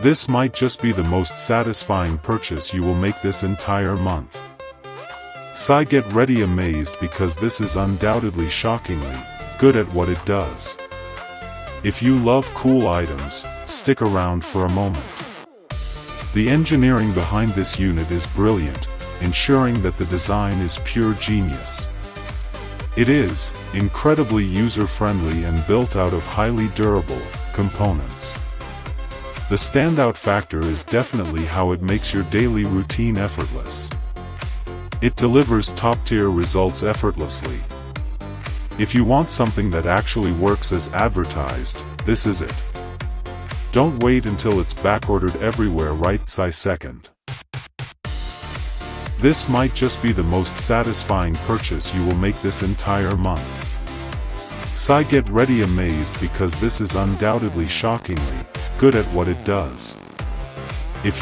This might just be the most satisfying purchase you will make this entire month. So get ready amazed because this is undoubtedly shockingly good at what it does. If you love cool items, stick around for a moment. The engineering behind this unit is brilliant, ensuring that the design is pure genius. It is incredibly user-friendly and built out of highly durable components. The standout factor is definitely how it makes your daily routine effortless. It delivers top-tier results effortlessly. If you want something that actually works as advertised, this is it. Don't wait until it's backordered everywhere right this second. This might just be the most satisfying purchase you will make this entire month. So get ready amazed because this is undoubtedly shockingly good at what it does. If you